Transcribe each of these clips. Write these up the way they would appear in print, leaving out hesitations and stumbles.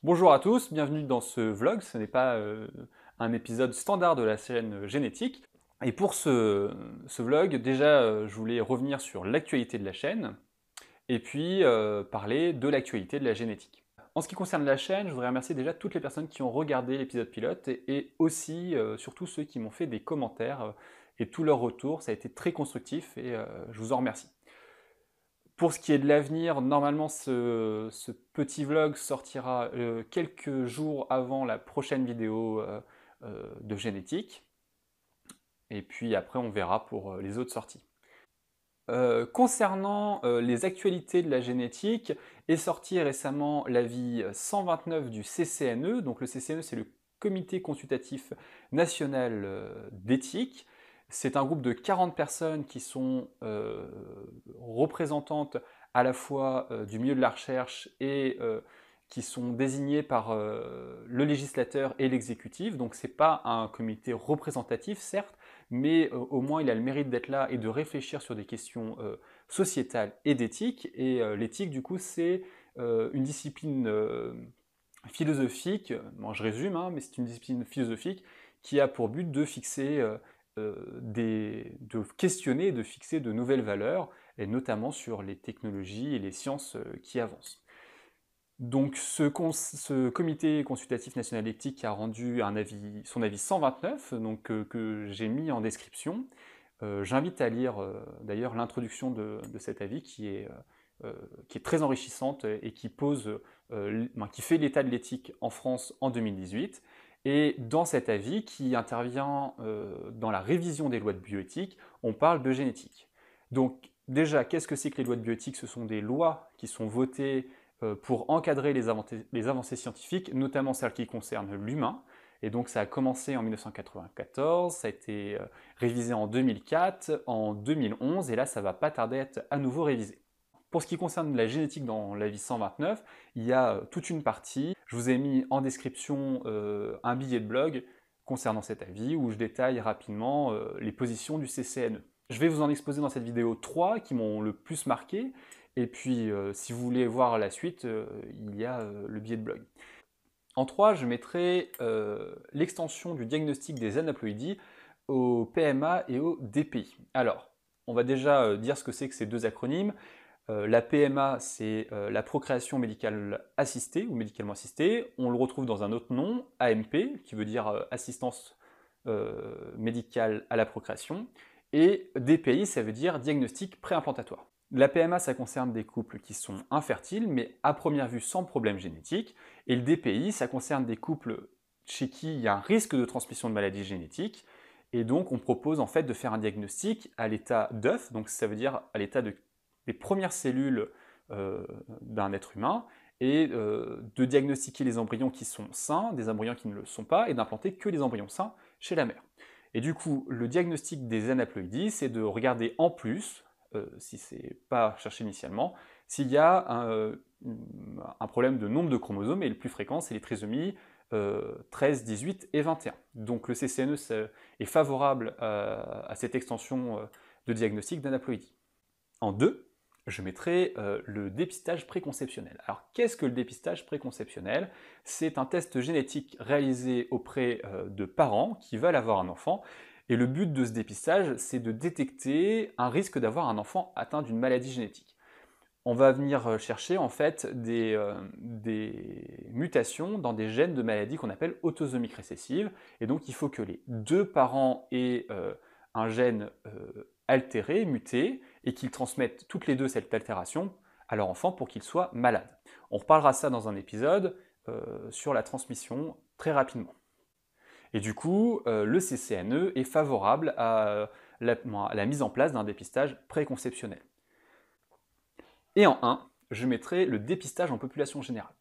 Bonjour à tous, bienvenue dans ce vlog. Ce n'est pas un épisode standard de la chaîne Génétique. Et pour ce vlog, déjà, je voulais revenir sur l'actualité de la chaîne et puis parler de l'actualité de la génétique. En ce qui concerne la chaîne, je voudrais remercier déjà toutes les personnes qui ont regardé l'épisode pilote et aussi, surtout ceux qui m'ont fait des commentaires et tous leurs retours. Ça a été très constructif et je vous en remercie. Pour ce qui est de l'avenir, normalement ce petit vlog sortira quelques jours avant la prochaine vidéo de génétique. Et puis après on verra pour les autres sorties. Concernant les actualités de la génétique, est sorti récemment l'avis 129 du CCNE. Donc le CCNE, c'est le Comité consultatif national d'éthique. C'est un groupe de 40 personnes qui sont représentantes à la fois du milieu de la recherche et qui sont désignées par le législateur et l'exécutif. Donc c'est pas un comité représentatif, certes, mais au moins il a le mérite d'être là et de réfléchir sur des questions sociétales et d'éthique. Et l'éthique, du coup, c'est une discipline philosophique, bon, je résume, hein, mais c'est une discipline philosophique qui a pour but de fixer, de questionner et de fixer de nouvelles valeurs, et notamment sur les technologies et les sciences qui avancent. Donc ce comité consultatif national éthique a rendu son avis 129, donc, que j'ai mis en description. J'invite à lire d'ailleurs l'introduction de cet avis qui est très enrichissante et qui fait l'état de l'éthique en France en 2018. Et dans cet avis, qui intervient dans la révision des lois de bioéthique, on parle de génétique. Donc déjà, qu'est-ce que c'est que les lois de bioéthique? Ce sont des lois qui sont votées pour encadrer les avancées scientifiques, notamment celles qui concernent l'humain. Et donc ça a commencé en 1994, ça a été révisé en 2004, en 2011, et là ça va pas tarder à être à nouveau révisé. Pour ce qui concerne la génétique dans l'avis 129, il y a toute une partie. Je vous ai mis en description un billet de blog concernant cet avis où je détaille rapidement les positions du CCNE. Je vais vous en exposer dans cette vidéo 3 qui m'ont le plus marqué, et puis si vous voulez voir la suite, il y a le billet de blog. En 3, je mettrai l'extension du diagnostic des aneuploïdies au PMA et au DPI. Alors, on va déjà dire ce que c'est que ces deux acronymes. La PMA, c'est la procréation médicale assistée ou médicalement assistée. On le retrouve dans un autre nom, AMP, qui veut dire assistance médicale à la procréation. Et DPI, ça veut dire diagnostic préimplantatoire. La PMA, ça concerne des couples qui sont infertiles, mais à première vue sans problème génétique. Et le DPI, ça concerne des couples chez qui il y a un risque de transmission de maladies génétiques. Et donc, on propose en fait de faire un diagnostic à l'état d'œuf, donc ça veut dire à l'état des premières cellules d'un être humain, et de diagnostiquer les embryons qui sont sains, des embryons qui ne le sont pas, et d'implanter que les embryons sains chez la mère. Et du coup, le diagnostic des aneuploïdies, c'est de regarder en plus, si c'est pas cherché initialement, s'il y a un problème de nombre de chromosomes, et le plus fréquent, c'est les trisomies 13, 18 et 21. Donc le CCNE est favorable à cette extension de diagnostic d'aneuploïdie. En 2, je mettrai le dépistage préconceptionnel. Alors qu'est-ce que le dépistage préconceptionnel? C'est un test génétique réalisé auprès de parents qui veulent avoir un enfant, et le but de ce dépistage, c'est de détecter un risque d'avoir un enfant atteint d'une maladie génétique. On va venir chercher en fait des mutations dans des gènes de maladies qu'on appelle autosomiques récessives, et donc il faut que les deux parents aient un gène altéré, muté, et qu'ils transmettent toutes les deux cette altération à leur enfant pour qu'il soit malade. On reparlera ça dans un épisode sur la transmission très rapidement. Et du coup, le CCNE est favorable à la mise en place d'un dépistage préconceptionnel. Et en 1, je mettrai le dépistage en population générale.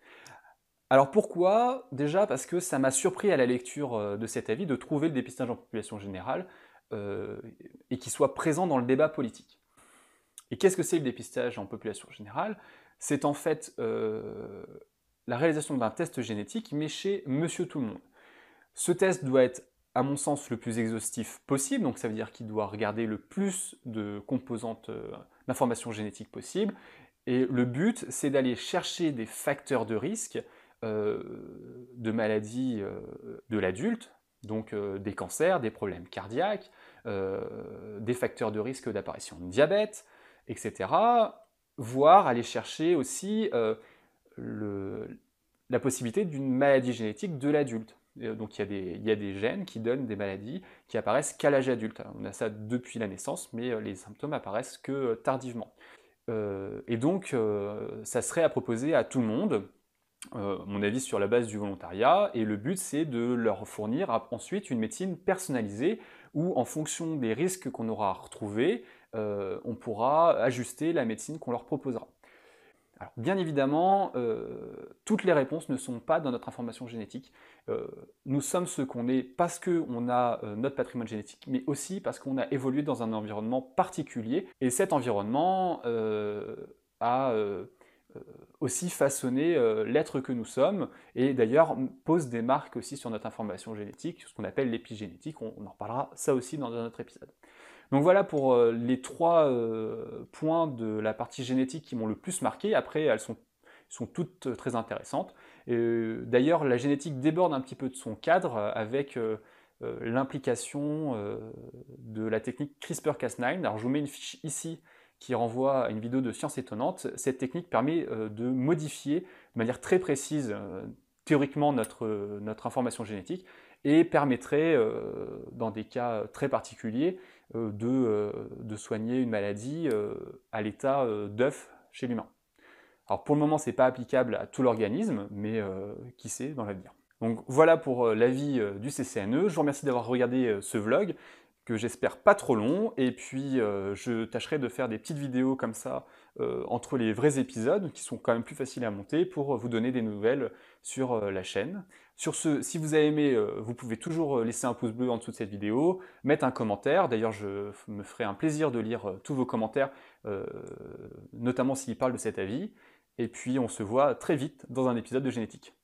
Alors pourquoi? Déjà parce que ça m'a surpris à la lecture de cet avis de trouver le dépistage en population générale et qu'il soit présent dans le débat politique. Et qu'est-ce que c'est le dépistage en population générale? C'est en fait la réalisation d'un test génétique, mais chez monsieur tout le monde. Ce test doit être, à mon sens, le plus exhaustif possible, donc ça veut dire qu'il doit regarder le plus de composantes d'informations génétiques possibles, et le but, c'est d'aller chercher des facteurs de risque de maladies de l'adulte, donc des cancers, des problèmes cardiaques, des facteurs de risque d'apparition de diabète, etc. Voire aller chercher aussi la possibilité d'une maladie génétique de l'adulte. Donc il y a des gènes qui donnent des maladies qui apparaissent qu'à l'âge adulte. On a ça depuis la naissance, mais les symptômes apparaissent que tardivement. Et donc ça serait à proposer à tout le monde, mon avis sur la base du volontariat, et le but c'est de leur fournir ensuite une médecine personnalisée où en fonction des risques qu'on aura retrouvés, on pourra ajuster la médecine qu'on leur proposera. Alors, bien évidemment, toutes les réponses ne sont pas dans notre information génétique. Nous sommes ce qu'on est parce qu'on a notre patrimoine génétique, mais aussi parce qu'on a évolué dans un environnement particulier. Et cet environnement a aussi façonné l'être que nous sommes, et d'ailleurs pose des marques aussi sur notre information génétique, ce qu'on appelle l'épigénétique. On en reparlera ça aussi dans un autre épisode. Donc voilà pour les 3 points de la partie génétique qui m'ont le plus marqué. Après, elles sont toutes très intéressantes. D'ailleurs, la génétique déborde un petit peu de son cadre avec l'implication de la technique CRISPR-Cas9. Alors je vous mets une fiche ici qui renvoie à une vidéo de Science Étonnante. Cette technique permet de modifier de manière très précise, théoriquement, notre information génétique, et permettrait, dans des cas très particuliers, de soigner une maladie à l'état d'œuf chez l'humain. Alors pour le moment, ce n'est pas applicable à tout l'organisme, mais qui sait dans l'avenir. Donc voilà pour l'avis du CCNE. Je vous remercie d'avoir regardé ce vlog, que j'espère pas trop long, et puis je tâcherai de faire des petites vidéos comme ça entre les vrais épisodes, qui sont quand même plus faciles à monter, pour vous donner des nouvelles sur la chaîne. Sur ce, si vous avez aimé, vous pouvez toujours laisser un pouce bleu en dessous de cette vidéo, mettre un commentaire. D'ailleurs, je me ferai un plaisir de lire tous vos commentaires, notamment s'ils parlent de cet avis. Et puis on se voit très vite dans un épisode de Génétique.